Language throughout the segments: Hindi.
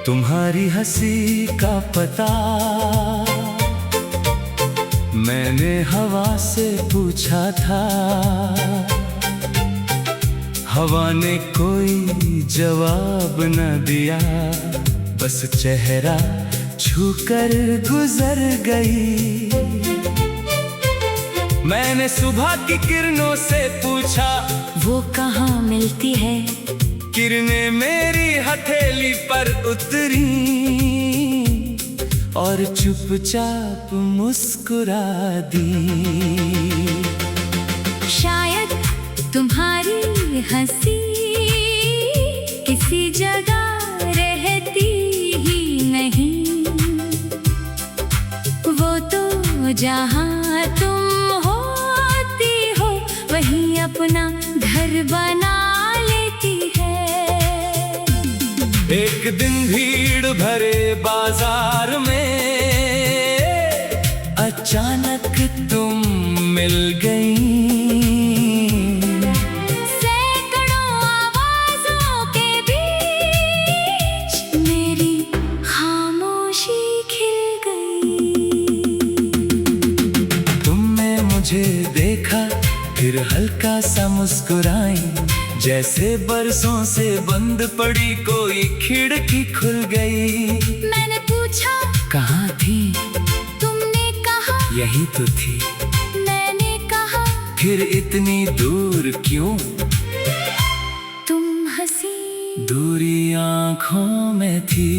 तुम्हारी हंसी का पता मैंने हवा से पूछा था, हवा ने कोई जवाब न दिया, बस चेहरा छूकर गुजर गई। मैंने सुबह की किरणों से पूछा, वो कहाँ मिलती है? किरणें मेरी हथेली पर उतरी और चुपचाप मुस्कुरा दी। शायद तुम्हारी हंसी किसी जगह रहती ही नहीं, वो तो जहाँ तुम होती हो वहीं अपना घर बना लेती है। एक दिन भीड़ भरे बाजार में अचानक तुम मिल गई। सैकड़ों आवाज़ों के बीच मेरी खामोशी खिल गई। तुमने मुझे देखा फिर हल्का सा मुस्कुराई, जैसे बरसों से बंद पड़ी कोई खिड़की खुल गई। मैंने पूछा, कहाँ थी? तुमने कहा, यही तो थी। मैंने कहा, फिर इतनी दूर क्यों? तुम हंसी, दूरी आँखों में थी।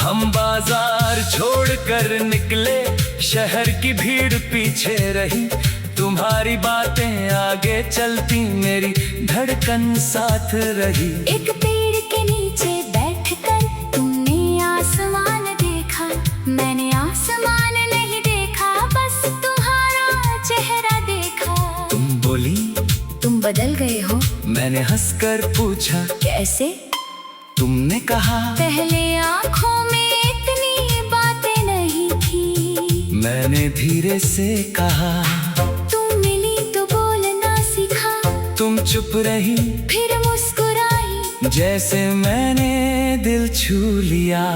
हम बाजार छोड़कर निकले, शहर की भीड़ पीछे रही, तुम्हारी बातें आगे चलती, मेरी धड़कन साथ रही। एक पेड़ के नीचे बैठकर तुमने आसमान देखा, मैंने आसमान नहीं देखा, बस तुम्हारा चेहरा देखा। तुम बोली, तुम बदल गए हो। मैंने हंसकर पूछा, कैसे? तुमने कहा, पहले आँखों में इतनी बातें नहीं थी। मैंने धीरे से कहा, तुम मिली तो बोलना सीखा। तुम चुप रही फिर मुस्कुराई, जैसे मैंने दिल छू लिया।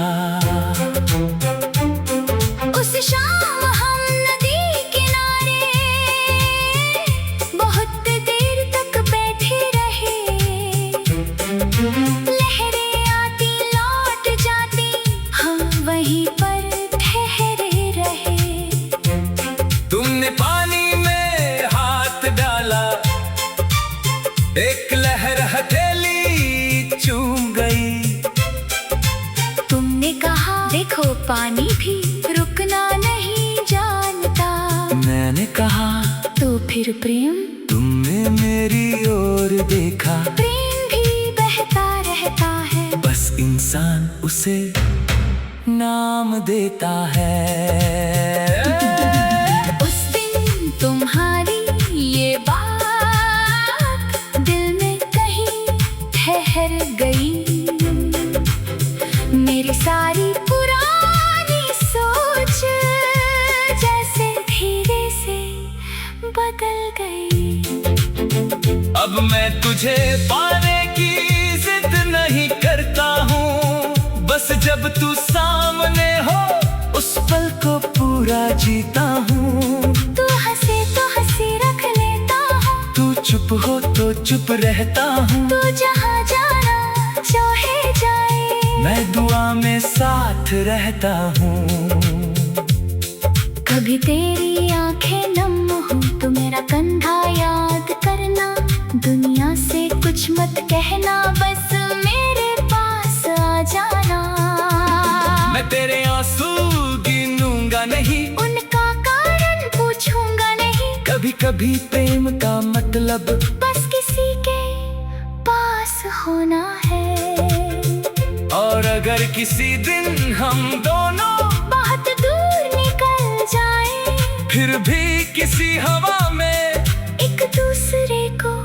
उस शाम हम नदी किनारे बहुत देर तक बैठे रहे। वहीं पर ठहरे रहे। तुमने पानी में हाथ डाला, एक लहर हथेली चूम गई। तुमने कहा, देखो पानी भी रुकना नहीं जानता। मैंने कहा, तो फिर प्रेम? तुमने मेरी ओर देखा, प्रेम भी बहता रहता है, बस इंसान उसे नाम देता है। उस दिन तुम्हारी ये बात दिल में कहीं ठहर गई। मेरी सारी पुरानी सोच जैसे धीरे से बदल गई। अब मैं तुझे पाने की जिद नहीं करता हूँ, बस जब तू सामने हो उस पल को पूरा जीता हूँ। तू हंसे तो हंसी रख लेता हूँ, तू चुप हो तो चुप रहता हूँ। तू जहाँ जाना चाहे जाए, मैं दुआ में साथ रहता हूँ। कभी तेरी आंखें नम हो तो मेरा कंधा याद करना, दुनिया से कुछ मत कहना, बस मेरे पास आ जाना। मैं तेरे आंसू गिनूंगा नहीं, उनका कारण पूछूंगा नहीं, कभी कभी प्रेम का मतलब बस किसी के पास होना है। और अगर किसी दिन हम दोनों बहुत दूर निकल जाए, फिर भी किसी हवा में एक दूसरे को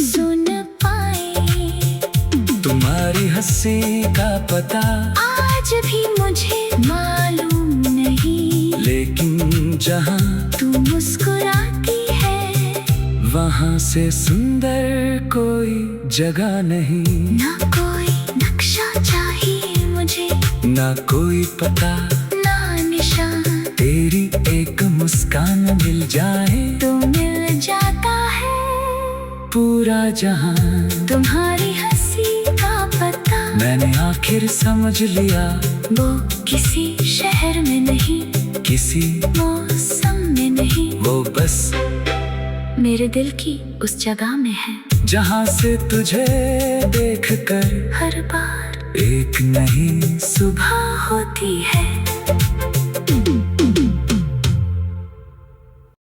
सुन पाए। तुम्हारी हंसी का पता आज भी मुझे मालूम नहीं, लेकिन जहाँ तू मुस्कुराती है वहाँ से सुंदर कोई जगह नहीं। ना कोई नक्शा चाहिए मुझे, ना कोई पता, ना निशान, तेरी एक मुस्कान मिल जाए तो मिल जाता है पूरा जहां। तुम्हारी हंसी का पता मैंने आखिर समझ लिया, वो किसी शहर में नहीं, किसी मौसम में नहीं, वो बस मेरे दिल की उस जगह में है जहां से तुझे देखकर हर बार एक नई सुबह होती है।